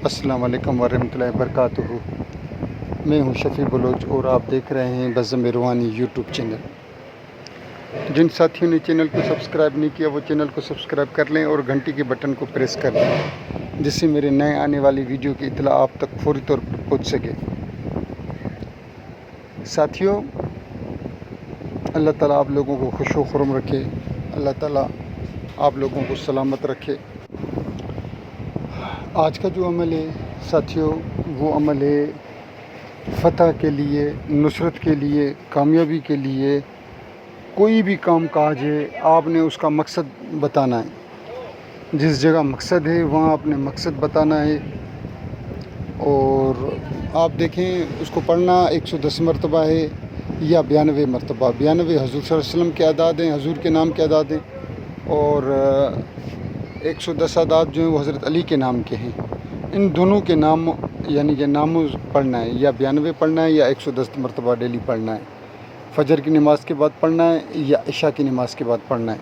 السلام علیکم ورحمۃ اللہ وبرکاتہ۔ میں ہوں شفیع بلوچ اور آپ دیکھ رہے ہیں بزم روحانی یوٹیوب چینل۔ جن ساتھیوں نے چینل کو سبسکرائب نہیں کیا وہ چینل کو سبسکرائب کر لیں اور گھنٹی کے بٹن کو پریس کر دیں، جس سے میرے نئے آنے والی ویڈیو کی اطلاع آپ تک فوری طور پر پہنچ سکے۔ ساتھیوں، اللہ تعالیٰ آپ لوگوں کو خوش و خرم رکھے، اللہ تعالیٰ آپ لوگوں کو سلامت رکھے۔ آج کا جو عمل ہے ساتھیوں، وہ عمل ہے فتح کے لیے، نصرت کے لیے، کامیابی کے لیے۔ کوئی بھی کام کاج ہے، آپ نے اس کا مقصد بتانا ہے۔ جس جگہ مقصد ہے وہاں اپنے مقصد بتانا ہے، اور آپ دیکھیں اس کو پڑھنا 110 مرتبہ ہے یا 92 مرتبہ۔ 92 حضور صلی اللہ علیہ وسلم کے اعداد ہیں، حضور کے نام کے اعداد ہیں، اور 110 اعداد جو ہیں وہ حضرت علی کے نام کے ہیں۔ ان دونوں کے نام یعنی کہ ناموں پڑھنا ہے، یا 92 پڑھنا ہے یا 110 مرتبہ ڈیلی پڑھنا ہے۔ فجر کی نماز کے بعد پڑھنا ہے یا عشاء کی نماز کے بعد پڑھنا ہے۔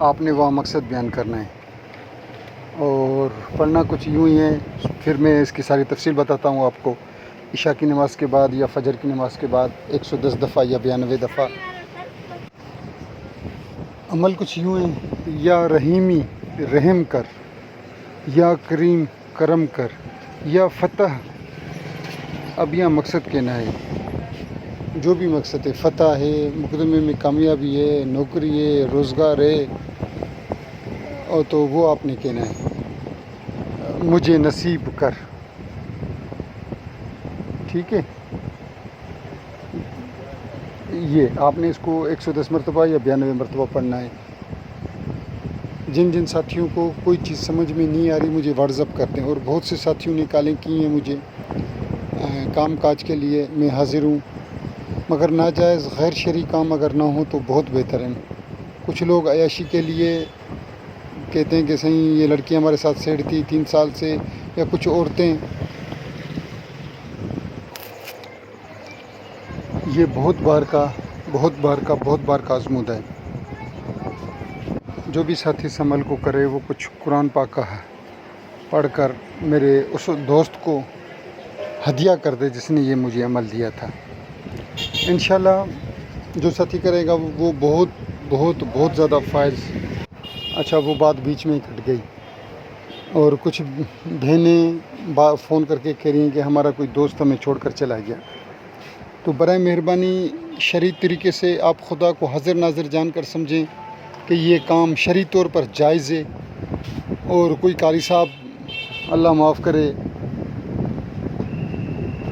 آپ نے وہاں مقصد بیان کرنا ہے، اور پڑھنا کچھ یوں ہی ہے، پھر میں اس کی ساری تفصیل بتاتا ہوں آپ کو۔ عشاء کی نماز کے بعد یا فجر کی نماز کے بعد 110 دفعہ یا 92 دفعہ۔ عمل کچھ یوں ہے: یا رحیمی رحم کر، یا کریم کرم کر، یا فتح اب یہاں مقصد کہنا ہے۔ جو بھی مقصد ہے، فتح ہے، مقدمے میں کامیابی ہے، نوکری ہے، روزگار ہے، اور تو وہ آپ نے کہنا ہے مجھے نصیب کر۔ ٹھیک ہے، یہ آپ نے اس کو 110 مرتبہ یا 92 مرتبہ پڑھنا ہے۔ جن ساتھیوں کو کوئی چیز سمجھ میں نہیں آ رہی مجھے واٹس ایپ کرتے ہیں، اور بہت سے ساتھیوں نے کالیں کی ہیں مجھے کام کاج کے لیے۔ میں حاضر ہوں، مگر ناجائز غیر شرعی کام اگر نہ ہو تو بہت بہتر ہے۔ کچھ لوگ عیاشی کے لیے کہتے ہیں کہ صحیح یہ لڑکی ہمارے ساتھ سیٹ تھی 3 سال سے، یا کچھ عورتیں۔ یہ بہت بار کا آزمودہ ہے۔ جو بھی ساتھی اس عمل کو کرے وہ کچھ قرآن پاک کا پڑھ کر میرے اس دوست کو ہدیہ کر دے جس نے یہ مجھے عمل دیا تھا۔ انشاءاللہ جو ساتھی کرے گا وہ بہت زیادہ فائز۔ اچھا، وہ بات بیچ میں کٹ گئی، اور کچھ بہنیں فون کر کے کہہ رہی ہیں کہ ہمارا کوئی دوست ہمیں چھوڑ کر چلا گیا۔ تو برائے مہربانی شرعی طریقے سے آپ خدا کو حاضر ناظر جان کر سمجھیں کہ یہ کام شرعی طور پر جائز ہے۔ اور کوئی قاری صاحب، اللہ معاف کرے،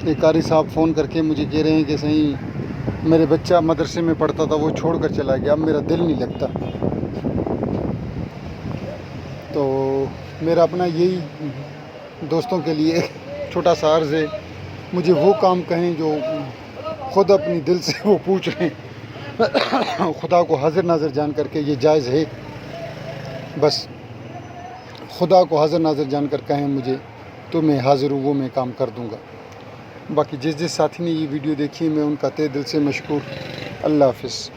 ایک قاری صاحب فون کر کے مجھے کہہ رہے ہیں کہ صحیح میرے بچہ مدرسے میں پڑھتا تھا وہ چھوڑ کر چلا گیا، اب میرا دل نہیں لگتا۔ تو میرا اپنا یہی دوستوں کے لیے چھوٹا سا عرض ہے، مجھے وہ کام کہیں جو خود اپنی دل سے وہ پوچھ رہے ہیں، خدا کو حاضر ناظر جان کر کے یہ جائز ہے، بس خدا کو حاضر ناظر جان کر کہیں مجھے تو میں حاضر ہوں، وہ میں کام کر دوں گا۔ باقی جس ساتھی نے یہ ویڈیو دیکھی میں ان کا تہ دل سے مشکور۔ اللہ حافظ۔